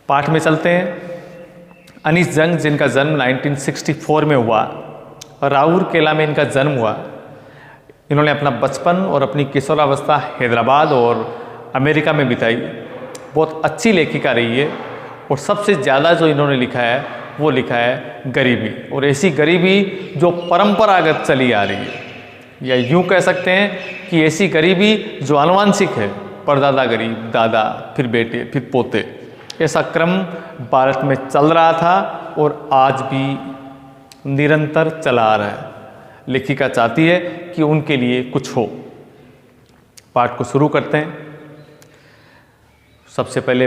पाठ में चलते हैं। अनीस जंग, जिनका जन्म 1964 में हुआ और राउरकेला में इनका जन्म हुआ, इन्होंने अपना बचपन और अपनी किशोरावस्था हैदराबाद और अमेरिका में बिताई। बहुत अच्छी लेखिका रही है और सबसे ज़्यादा जो इन्होंने लिखा है वो लिखा है गरीबी, और ऐसी गरीबी जो परंपरागत चली आ रही है, या यूँ कह सकते हैं कि ऐसी गरीबी जो आनुवांशिक है, परदादा गरीब, दादा, फिर बेटे, फिर पोते। ऐसा क्रम भारत में चल रहा था और आज भी निरंतर चला आ रहा है। लेखिका चाहती है कि उनके लिए कुछ हो। पाठ को शुरू करते हैं। सबसे पहले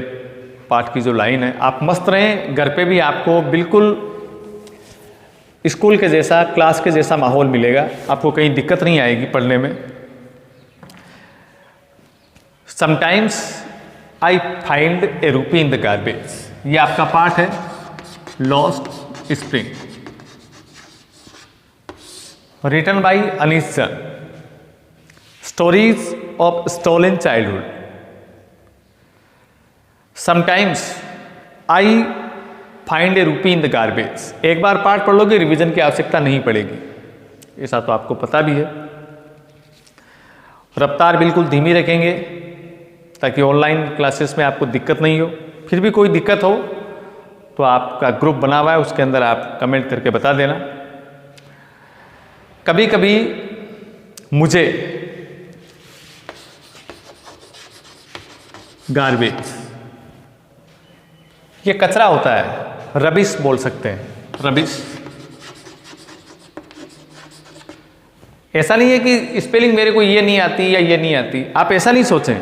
पाठ की जो लाइन है, आप मस्त रहें, घर पे भी आपको बिल्कुल स्कूल के जैसा, क्लास के जैसा माहौल मिलेगा, आपको कहीं दिक्कत नहीं आएगी पढ़ने में। Sometimes I find a rupee in the garbage. ये आपका पाठ है, lost spring, written by Anees Jung, stories of stolen childhood. Sometimes I find a rupee in the garbage. एक बार पाठ पढ़ लोगे, रिवीजन की आवश्यकता नहीं पड़ेगी, ऐसा तो आपको पता भी है। रफ्तार बिल्कुल धीमी रखेंगे ताकि ऑनलाइन क्लासेस में आपको दिक्कत नहीं हो। फिर भी कोई दिक्कत हो तो आपका ग्रुप बना हुआ है, उसके अंदर आप कमेंट करके बता देना। कभी कभी मुझे गार्बेज, ये कचरा होता है, रबिश बोल सकते हैं, रबिश। ऐसा नहीं है कि स्पेलिंग मेरे को ये नहीं आती या ये नहीं आती, आप ऐसा नहीं सोचें।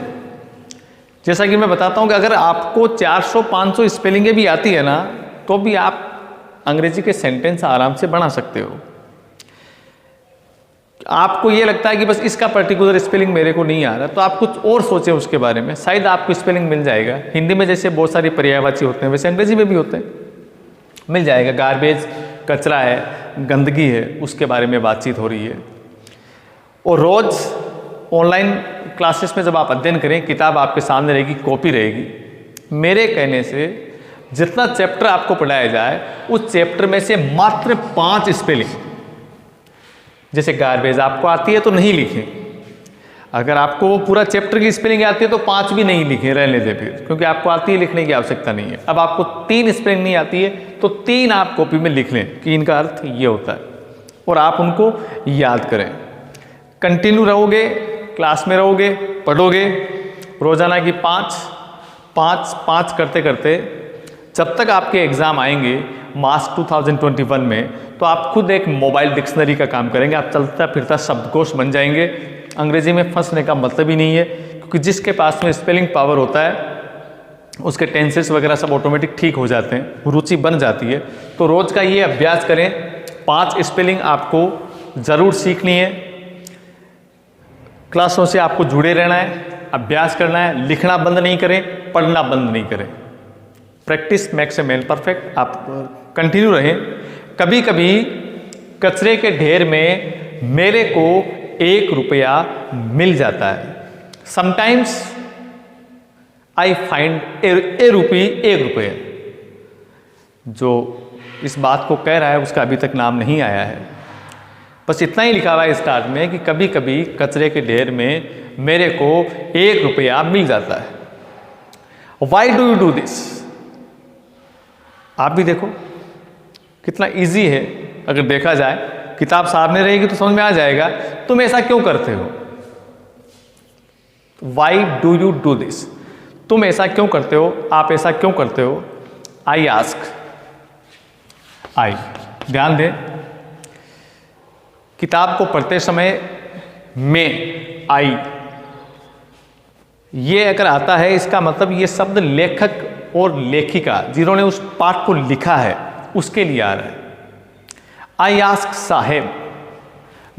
जैसा कि मैं बताता हूं कि अगर आपको 400-500 स्पेलिंगें भी आती है ना, तो भी आप अंग्रेजी के सेंटेंस आराम से बना सकते हो। आपको ये लगता है कि बस इसका पर्टिकुलर स्पेलिंग मेरे को नहीं आ रहा, तो आप कुछ और सोचें उसके बारे में, शायद आपको स्पेलिंग मिल जाएगा। हिंदी में जैसे बहुत सारी पर्यायवाची होते हैं, वैसे अंग्रेजी में भी होते हैं, मिल जाएगा। गार्बेज कचरा है, गंदगी है, उसके बारे में बातचीत हो रही है। और रोज़ ऑनलाइन क्लासेस में जब आप अध्ययन करें, किताब आपके सामने रहेगी, कॉपी रहेगी। मेरे कहने से जितना चैप्टर आपको पढ़ाया जाए, उस चैप्टर में से मात्र 5 स्पेलिंग, जैसे गार्बेज आपको आती है तो नहीं लिखें। अगर आपको वो पूरा चैप्टर की स्पेलिंग आती है तो 5 भी नहीं लिखें, रहने दें फिर, क्योंकि आपको आती है, लिखने की आवश्यकता नहीं है। अब आपको 3 स्पेलिंग नहीं आती है तो 3 आप कॉपी में लिख लें कि इनका अर्थ ये होता है, और आप उनको याद करें। कंटिन्यू रहोगे, क्लास में रहोगे, पढ़ोगे, रोजाना की 5 करते करते जब तक आपके एग्ज़ाम आएंगे मार्च 2021 में, तो आप खुद एक मोबाइल डिक्शनरी का काम करेंगे। आप चलता फिरता शब्दकोश बन जाएंगे। अंग्रेजी में फंसने का मतलब ही नहीं है, क्योंकि जिसके पास में स्पेलिंग पावर होता है उसके टेंसेस वगैरह सब ऑटोमेटिक ठीक हो जाते हैं, रुचि बन जाती है। तो रोज़ का ये अभ्यास करें। 5 स्पेलिंग आपको ज़रूर सीखनी है। क्लासों से आपको जुड़े रहना है, अभ्यास करना है, लिखना बंद नहीं करें, पढ़ना बंद नहीं करें। Practice makes a man perfect. आप कंटिन्यू रहें। कभी कभी कचरे के ढेर में मेरे को 1 रुपया मिल जाता है। समटाइम्स आई फाइंड ए रूपी, 1 रुपये। जो इस बात को कह रहा है उसका अभी तक नाम नहीं आया है, बस इतना ही लिखा हुआ है स्टार्ट में कि कभी कभी कचरे के ढेर में मेरे को 1 रुपया मिल जाता है। Why do you do this? आप भी देखो कितना इजी है। अगर देखा जाए, किताब सामने रहेगी तो समझ में आ जाएगा तुम ऐसा क्यों करते हो। Why do you do this? तुम ऐसा क्यों करते हो, आप ऐसा क्यों करते हो। आई आस्क, आई। ध्यान दें, किताब को पढ़ते समय में, आई, ये अगर आता है, इसका मतलब ये शब्द लेखक और लेखिका जिन्होंने उस पाठ को लिखा है उसके लिए आ रहा है। आई आस्क साहेब,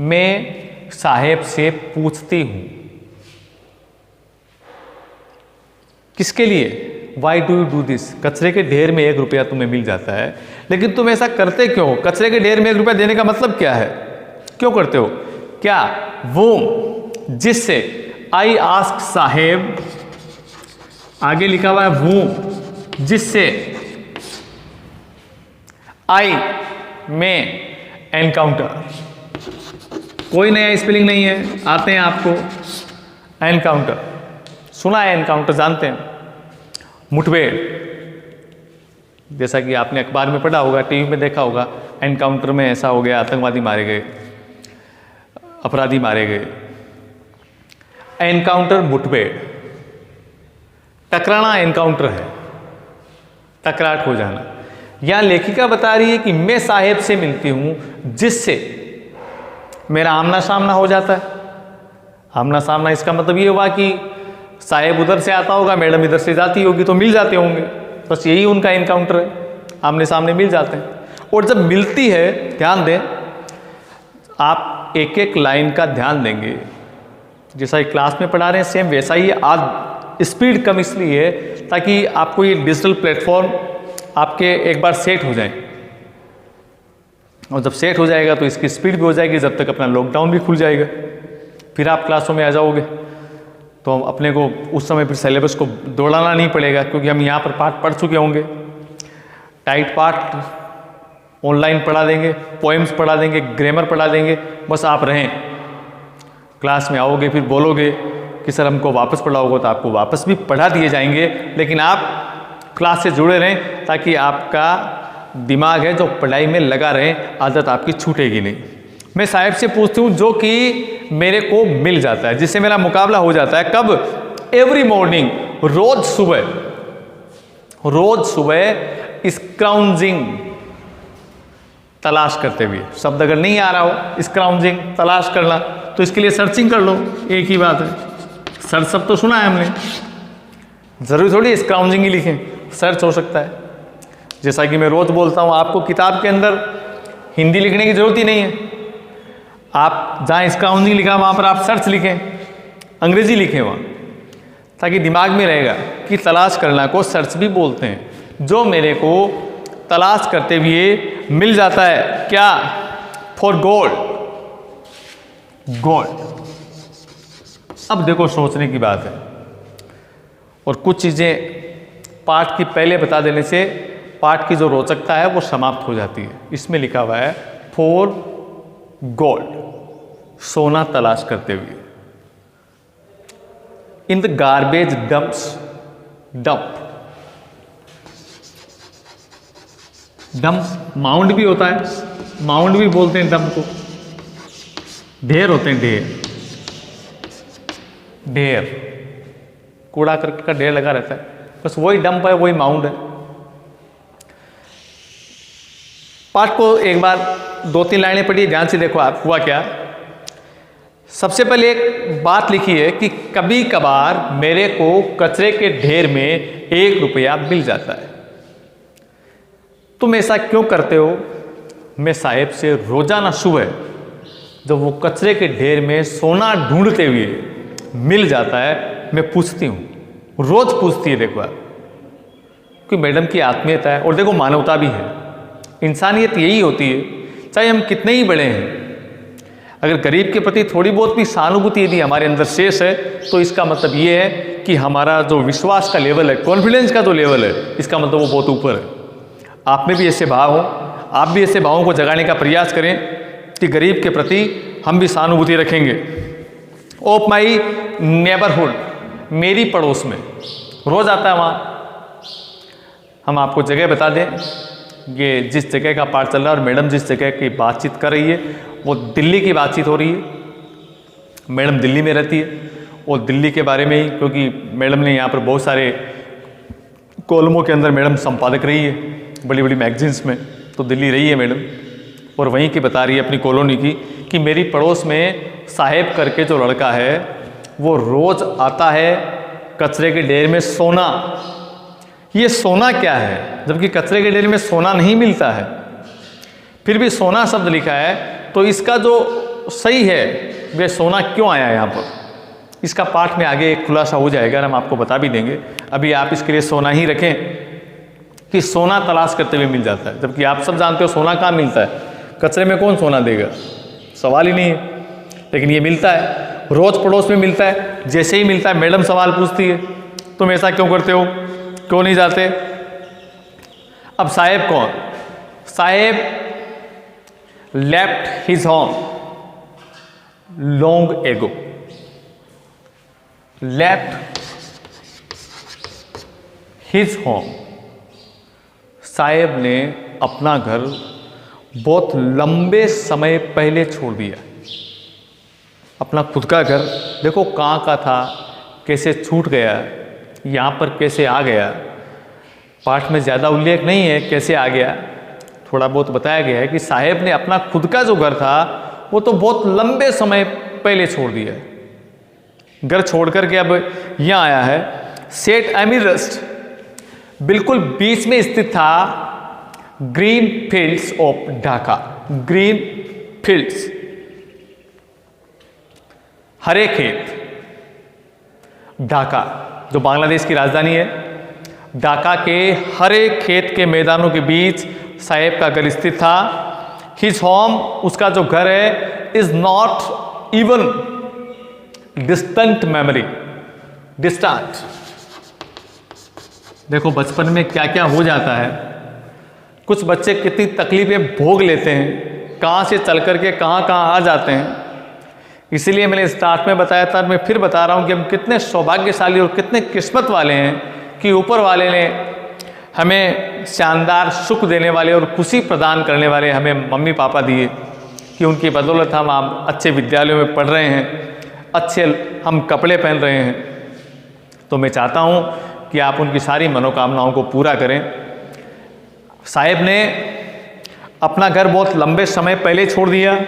मैं साहेब से पूछती हूं। किसके लिए? Why do you do this? कचरे के ढेर में 1 रुपया तुम्हें मिल जाता है, लेकिन तुम ऐसा करते क्यों? कचरे के ढेर में 1 रुपया देने का मतलब क्या है? क्यों करते हो? क्या वो जिससे आई आस्क साहेब, आगे लिखा हुआ है वो जिससे आई में एनकाउंटर। कोई नया स्पेलिंग नहीं है, आते हैं आपको एनकाउंटर। सुना है एनकाउंटर, जानते हैं, मुठभेड़। जैसा कि आपने अखबार में पढ़ा होगा, टीवी में देखा होगा, एनकाउंटर में ऐसा हो गया, आतंकवादी मारे गए, अपराधी मारे गए। एनकाउंटर मुठभेड़, टकराना एनकाउंटर है, टकराट हो जाना। यहां लेखिका बता रही है कि मैं साहेब से मिलती हूं जिससे मेरा आमना सामना हो जाता है। आमना सामना इसका मतलब ये हुआ कि साहेब उधर से आता होगा, मैडम इधर से जाती होगी, तो मिल जाते होंगे। बस यही उनका एनकाउंटर है, आमने सामने मिल जाते हैं। और जब मिलती है, ध्यान दें, आप एक एक लाइन का ध्यान देंगे, जैसा क्लास में पढ़ा रहे हैं सेम वैसा ही। आज स्पीड कम इसलिए है ताकि आपको ये डिजिटल प्लेटफॉर्म आपके एक बार सेट हो जाए, और जब सेट हो जाएगा तो इसकी स्पीड भी हो जाएगी, जब तक अपना लॉकडाउन भी खुल जाएगा। फिर आप क्लासों में आ जाओगे तो अपने को उस समय फिर सिलेबस को दौड़ाना नहीं पड़ेगा, क्योंकि हम यहाँ पर पाठ पढ़ चुके होंगे। टाइट पाठ ऑनलाइन पढ़ा देंगे, पोएम्स पढ़ा देंगे, ग्रामर पढ़ा देंगे, बस आप रहें। क्लास में आओगे फिर बोलोगे कि सर हमको वापस पढ़ा होगा, तो आपको वापस भी पढ़ा दिए जाएंगे, लेकिन आप क्लास से जुड़े रहें ताकि आपका दिमाग है जो पढ़ाई में लगा रहे, आदत आपकी छूटेगी नहीं। मैं साहिब से पूछती हूँ जो कि मेरे को मिल जाता है, जिससे मेरा मुकाबला हो जाता है। कब? एवरी मॉर्निंग, रोज सुबह स्क्राउंजिंग, तलाश करते हुए। शब्द अगर नहीं आ रहा हो, स्क्राउंजिंग तलाश करना, तो इसके लिए सर्चिंग कर लो, एक ही बात है। सर्च सब तो सुना है हमने, जरूरी थोड़ी स्क्राउंजिंग ही लिखें, सर्च हो सकता है। जैसा कि मैं रोज बोलता हूँ, आपको किताब के अंदर हिंदी लिखने की जरूरत ही नहीं है। आप जहाँ स्क्राउंजिंग लिखा वहाँ पर आप सर्च लिखें, अंग्रेजी लिखें वहाँ, ताकि दिमाग में रहेगा कि तलाश करना को सर्च भी बोलते हैं। जो मेरे को तलाश करते हुए मिल जाता है, क्या? For gold, gold. अब देखो सोचने की बात है, और कुछ चीज़ें पाठ की पहले बता देने से पाठ की जो रोचकता है वो समाप्त हो जाती है। इसमें लिखा हुआ है फॉर गोल्ड, सोना तलाश करते हुए। In the garbage dumps, dump, dump mound भी होता है, माउंड भी बोलते हैं डंप को। ढेर होते हैं, ढेर, ढेर, कूड़ा करकट का ढेर लगा रहता है, बस वही डंप है, वही माउंड है। पाठ को एक बार 2-3 लाइनें पढ़िए, ध्यान से देखो आप हुआ क्या। सबसे पहले एक बात लिखी है कि कभी कभार मेरे को कचरे के ढेर में 1 रुपया मिल जाता है। तुम ऐसा क्यों करते हो? मैं साहेब से रोजाना सुबह जब वो कचरे के ढेर में सोना ढूंढते हुए मिल जाता है, मैं पूछती हूँ, रोज पूछती है। देखो कि मैडम की आत्मीयता है, और देखो मानवता भी है। इंसानियत यही होती है, चाहे हम कितने ही बड़े हैं, अगर गरीब के प्रति थोड़ी बहुत भी सहानुभूति यदि हमारे अंदर शेष है, तो इसका मतलब ये है कि हमारा जो विश्वास का लेवल है, कॉन्फिडेंस का जो लेवल है, इसका मतलब वो बहुत ऊपर है। आप में भी ऐसे भाव हो, आप भी ऐसे भावों को जगाने का प्रयास करें कि गरीब के प्रति हम भी सहानुभूति रखेंगे। ऑफ माई नेबरहुड, मेरी पड़ोस में, रोज आता है वहाँ। हम आपको जगह बता दें, ये जिस जगह का पाठ चल रहा है और मैडम जिस जगह की बातचीत कर रही है, वो दिल्ली की बातचीत हो रही है। मैडम दिल्ली में रहती है, और दिल्ली के बारे में ही, क्योंकि मैडम ने यहाँ पर बहुत सारे कॉलमों के अंदर मैडम संपादक रही है, बड़ी बड़ी मैगजीन्स में, तो दिल्ली रही है मैडम, और वहीं की बता रही है अपनी कॉलोनी की कि मेरी पड़ोस में साहेब करके जो लड़का है वो रोज आता है कचरे के ढेर में सोना। ये सोना क्या है, जबकि कचरे के ढेर में सोना नहीं मिलता है, फिर भी सोना शब्द लिखा है, तो इसका जो सही है वे सोना क्यों आया यहाँ पर, इसका पाठ में आगे एक खुलासा हो जाएगा, हम आपको बता भी देंगे। अभी आप इसके लिए सोना ही रखें कि सोना तलाश करते हुए मिल जाता है, जबकि आप सब जानते हो सोना कहाँ मिलता है, कचरे में कौन सोना देगा, सवाल ही नहीं है। लेकिन ये मिलता है, रोज पड़ोस में मिलता है। जैसे ही मिलता है मैडम सवाल पूछती है, तुम ऐसा क्यों करते हो, क्यों नहीं जाते? अब साहेब कौन? Saheb left his home long ago. Left his home, Saheb ने अपना घर बहुत लंबे समय पहले छोड़ दिया। अपना खुद का घर देखो कहाँ का था, कैसे छूट गया, यहाँ पर कैसे आ गया। पाठ में ज़्यादा उल्लेख नहीं है कैसे आ गया, थोड़ा बहुत बताया गया है कि साहेब ने अपना खुद का जो घर था वो तो बहुत लंबे समय पहले छोड़ दिया। घर छोड़ करके अब यहाँ आया है। सेठ एमिरस्ट बिल्कुल बीच में स्थित था green fields of Dhaka. Green fields, हरे खेत। ढाका जो बांग्लादेश की राजधानी है, ढाका के हरे खेत के मैदानों के बीच साहेब का घर स्थित था। हिज होम, उसका जो घर है, is not even distant memory. Distant, देखो बचपन में क्या क्या हो जाता है। कुछ बच्चे कितनी तकलीफें भोग लेते हैं, कहाँ से चल करके कहाँ कहाँ आ जाते हैं। इसीलिए मैंने स्टार्ट में बताया था, मैं फिर बता रहा हूँ कि हम कितने सौभाग्यशाली और कितने किस्मत वाले हैं कि ऊपर वाले ने हमें शानदार सुख देने वाले और खुशी प्रदान करने वाले हमें मम्मी पापा दिए, कि उनकी बदौलत हम अच्छे विद्यालयों में पढ़ रहे हैं, अच्छे हम कपड़े पहन रहे हैं। तो मैं चाहता हूँ कि आप उनकी सारी मनोकामनाओं को पूरा करें। साहेब ने अपना घर बहुत लंबे समय पहले छोड़ दिया।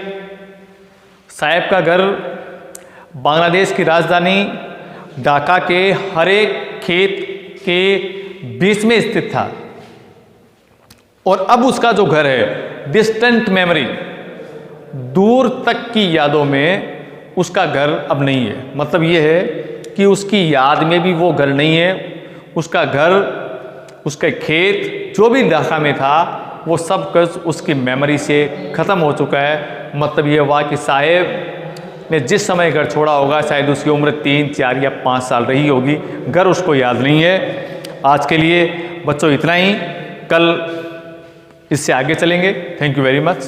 साहेब का घर बांग्लादेश की राजधानी ढाका के हरे खेत के बीच में स्थित था, और अब उसका जो घर है, डिस्टेंट मेमोरी, दूर तक की यादों में उसका घर अब नहीं है। मतलब ये है कि उसकी याद में भी वो घर नहीं है। उसका घर, उसके खेत जो भी ढाका में था, वो सब कुछ उसकी मेमोरी से ख़त्म हो चुका है। मतलब ये हुआ कि साहेब ने जिस समय घर छोड़ा होगा, शायद उसकी उम्र 3, 4 या 5 साल रही होगी। घर उसको याद नहीं है। आज के लिए बच्चों इतना ही, कल इससे आगे चलेंगे। Thank you very much.